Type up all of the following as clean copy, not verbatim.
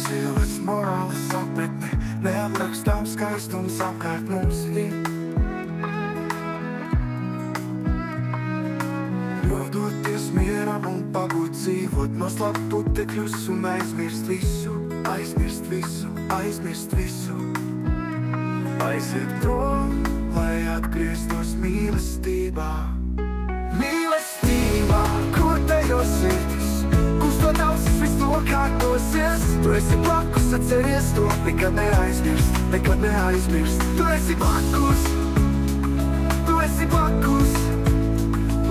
Cilvēks morāli sapratne, neaprakstām skaistums apkārt mums ir. Nodoties mieram un pabūt dzīvot no slaptutekļus un aizmirst visu, aizmirst visu, aizmirst visu. Aiziet prom, lai atgrieztos mīlestībā. Mīlestībā, kur tejo sirdis, kustot ausis, viss nokārtosies. Tu esi blakus, atceries to, nekad neaizmirst, nekad neaizmirst. Tu esi blakus, tu esi blakus,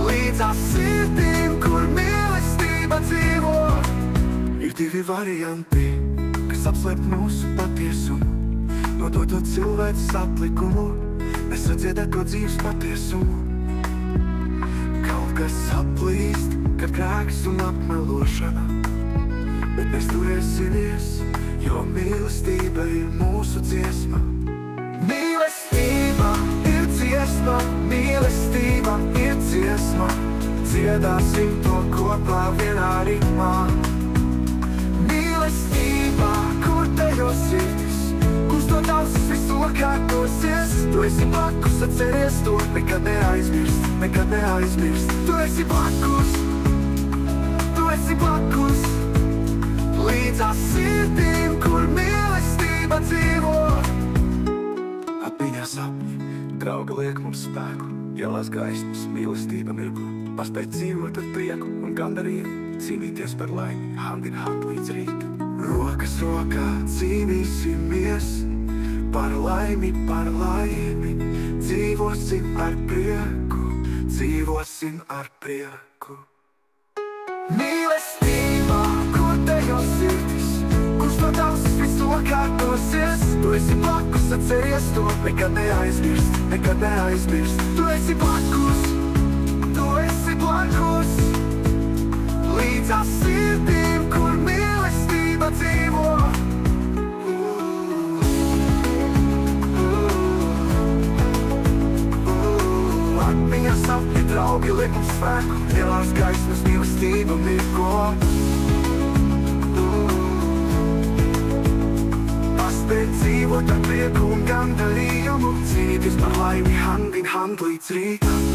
līdzās sirdīm, kur mīlestība dzīvo. Ir divi varianti, kas apslēp mūsu patiesumu, nododot cilvēces aplikumu, nesadziedēt to dzīves patiesumu. Kaut kas saplīst, kad grēks un apmelošana, bet mēs turēsimies, jo mīlestība ir mūsu dziesma. Mīlestība ir dziesma, mīlestība ir dziesma, dziedāsim to kopā vienā ritmā. Mīlestība, kur tejo sirdis, kustot ausis, viss nokārtosies. Tu esi blakus, atceries to, nekad neaizmirst, nekad neaizmirst. Tu esi blakus, tu esi blakus, līdzās sirdīm, kur mīlestība dzīvo. Atmiņā sapņi, draugi liek mums spēku, ielās gaismas, mīlestība mirkli, paspēt dzīvot ar prieku un gandarījumu, cīnīties par laimi, hand in hand līdz rīt. Rokas rokā cīnīsimies, par laimi, dzīvosim ar prieku, dzīvosim ar prieku. Mīlestībā, kur tejo sirdis, kustot ausis, viss nokārtosies. Tu esi blakus, atceries to, nekad neaizmirst, nekad neaizmirst. Tu esi blakus, tu esi blakus, līdzās sirdīm, kur mīlestība dzīvo. Atmiņā sapņi, draugi liek mums spēku, ielās gaismas, mīlestība mirko. Paspēt dzīvot ar prieku un gandarījumu, cīnīties par laimi, hand in hand līdz rītam.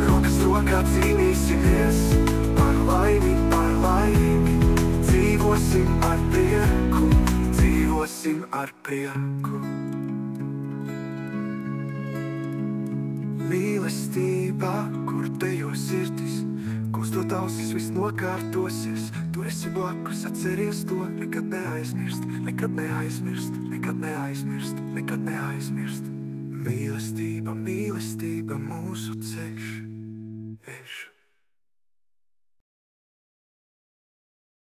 Rokas rokā cīnīsimies, par laimi, dzīvosim ar prieku, dzīvosim ar prieku. Mīlestībā, kur tejo sirdis, kustot ausis, viss nokārtosies. Tu esi blakus, atceries to, nekad neaizmirst, nekad neaizmirst, nekad neaizmirst, nekad neaizmirst. Mīlestība, mīlestība mūsu ceļš.